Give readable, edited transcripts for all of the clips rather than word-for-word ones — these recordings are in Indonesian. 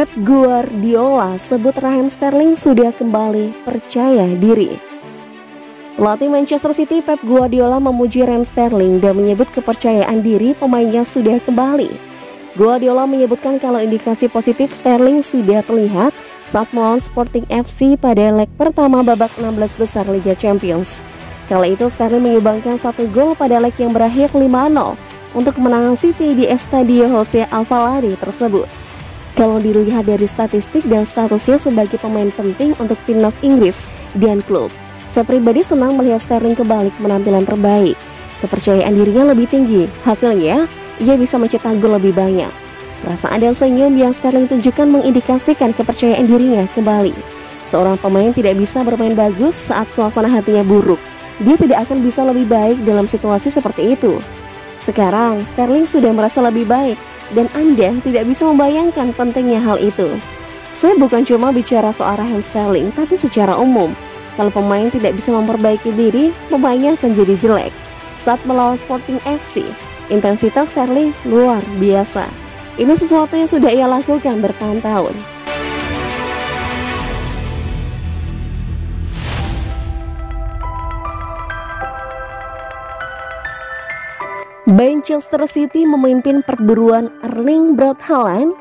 Pep Guardiola sebut Raheem Sterling sudah kembali percaya diri. Pelatih Manchester City Pep Guardiola memuji Raheem Sterling dan menyebut kepercayaan diri pemainnya sudah kembali. Guardiola menyebutkan kalau indikasi positif Sterling sudah terlihat saat melawan Sporting FC pada leg pertama babak 16 besar Liga Champions. Kala itu Sterling menyumbangkan 1 gol pada leg yang berakhir 5-0 untuk kemenangan City di Estadio Jose Alvalade tersebut. Kalau dilihat dari statistik dan statusnya sebagai pemain penting untuk timnas Inggris dan klub, saya pribadi senang melihat Sterling kembali ke penampilan terbaik. Kepercayaan dirinya lebih tinggi, hasilnya ia bisa mencetak gol lebih banyak. Perasaan dan senyum yang Sterling tunjukkan mengindikasikan kepercayaan dirinya kembali. Seorang pemain tidak bisa bermain bagus saat suasana hatinya buruk. Dia tidak akan bisa lebih baik dalam situasi seperti itu. Sekarang Sterling sudah merasa lebih baik dan Anda tidak bisa membayangkan pentingnya hal itu. Saya bukan cuma bicara soal Raheem Sterling, tapi secara umum. Kalau pemain tidak bisa memperbaiki diri, pemainnya akan jadi jelek. Saat melawan Sporting FC, intensitas Sterling luar biasa. Ini sesuatu yang sudah ia lakukan bertahun-tahun. Manchester City memimpin perburuan Erling Braut Haaland.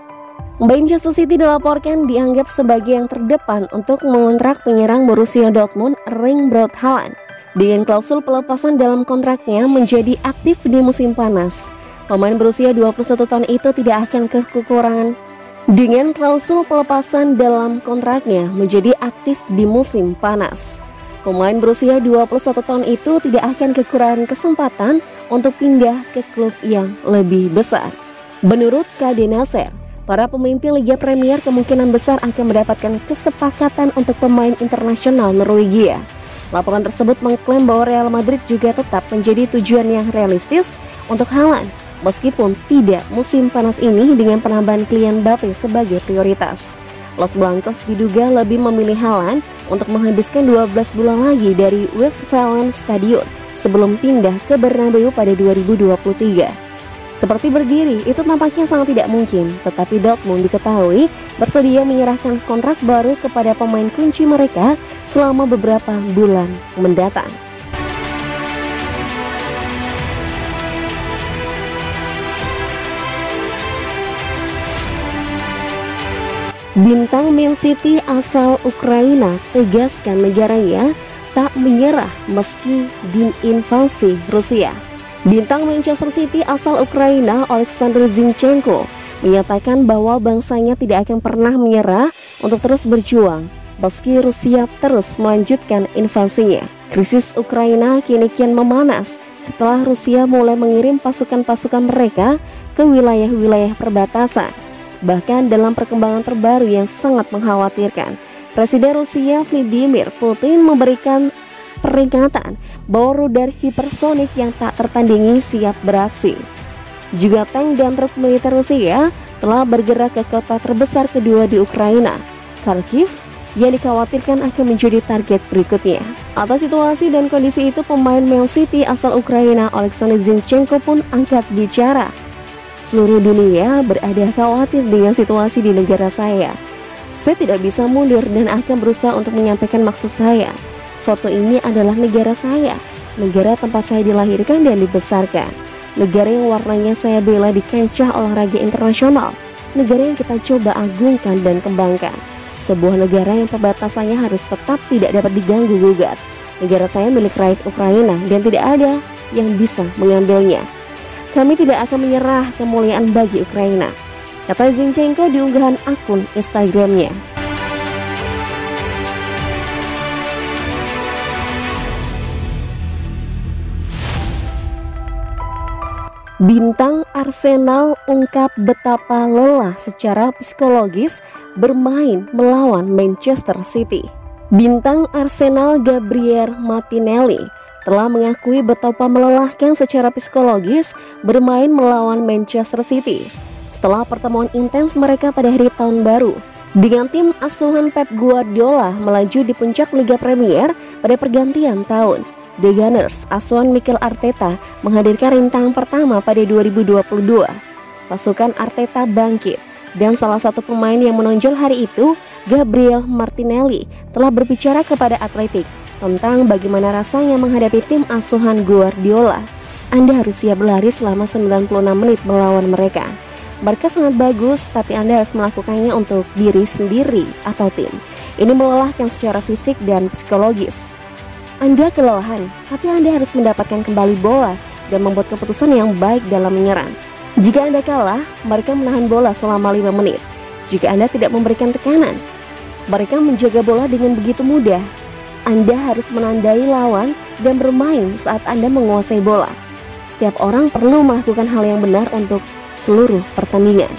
Manchester City dilaporkan dianggap sebagai yang terdepan untuk mengontrak penyerang Borussia Dortmund Erling Braut Haaland dengan klausul pelepasan dalam kontraknya menjadi aktif di musim panas. Pemain berusia 21 tahun itu tidak akan kekurangan dengan klausul pelepasan dalam kontraknya menjadi aktif di musim panas. Pemain berusia 21 tahun itu tidak akan kekurangan kesempatan untuk pindah ke klub yang lebih besar. Menurut KD Nasser, para pemimpin Liga Premier kemungkinan besar akan mendapatkan kesepakatan untuk pemain internasional Norwegia. Laporan tersebut mengklaim bahwa Real Madrid juga tetap menjadi tujuan yang realistis untuk Haaland, meskipun tidak musim panas ini dengan penambahan Kylian Mbappe sebagai prioritas. Los Blancos diduga lebih memilih Haaland untuk menghabiskan 12 bulan lagi dari Westfalen Stadion sebelum pindah ke Bernabeu pada 2023. Seperti berdiri, itu tampaknya sangat tidak mungkin, tetapi Dortmund diketahui bersedia menyerahkan kontrak baru kepada pemain kunci mereka selama beberapa bulan mendatang. Bintang Man City asal Ukraina tegaskan negaranya tak menyerah meski diinvasi Rusia. Bintang Manchester City asal Ukraina Oleksandr Zinchenko menyatakan bahwa bangsanya tidak akan pernah menyerah untuk terus berjuang meski Rusia terus melanjutkan invasinya. Krisis Ukraina kini kian memanas setelah Rusia mulai mengirim pasukan-pasukan mereka ke wilayah-wilayah perbatasan. Bahkan dalam perkembangan terbaru yang sangat mengkhawatirkan, Presiden Rusia Vladimir Putin memberikan peringatan bahwa rudal hipersonik yang tak tertandingi siap beraksi. Juga tank dan truk militer Rusia telah bergerak ke kota terbesar kedua di Ukraina, Kharkiv, yang dikhawatirkan akan menjadi target berikutnya. Atas situasi dan kondisi itu, pemain Man City asal Ukraina Oleksandr Zinchenko pun angkat bicara. Seluruh dunia berada khawatir dengan situasi di negara saya. Saya tidak bisa mundur dan akan berusaha untuk menyampaikan maksud saya. Foto ini adalah negara saya, negara tempat saya dilahirkan dan dibesarkan, negara yang warnanya saya bela di kancah olahraga internasional, negara yang kita coba agungkan dan kembangkan, sebuah negara yang perbatasannya harus tetap tidak dapat diganggu-gugat. Negara saya milik rakyat Ukraina dan tidak ada yang bisa mengambilnya. Kami tidak akan menyerah kemuliaan bagi Ukraina, kata Zinchenko di unggahan akun Instagramnya. Bintang Arsenal ungkap betapa lelah secara psikologis bermain melawan Manchester City. Bintang Arsenal Gabriel Martinelli telah mengakui betapa melelahkan secara psikologis bermain melawan Manchester City setelah pertemuan intens mereka pada hari tahun baru. Dengan tim asuhan Pep Guardiola melaju di puncak Liga Premier pada pergantian tahun, The Gunners asuhan Mikel Arteta menghadirkan rintangan pertama pada 2022. Pasukan Arteta bangkit Dan salah satu pemain yang menonjol hari itu, Gabriel Martinelli, telah berbicara kepada Atletik tentang bagaimana rasanya menghadapi tim asuhan Guardiola. Anda harus siap berlari selama 96 menit melawan mereka. Mereka sangat bagus, tapi Anda harus melakukannya untuk diri sendiri atau tim. Ini melelahkan secara fisik dan psikologis. Anda kelelahan, tapi Anda harus mendapatkan kembali bola dan membuat keputusan yang baik dalam menyerang. Jika Anda kalah, mereka menahan bola selama 5 menit. Jika Anda tidak memberikan tekanan, mereka menjaga bola dengan begitu mudah. Anda harus menandai lawan dan bermain saat Anda menguasai bola. Setiap orang perlu melakukan hal yang benar untuk seluruh pertandingan.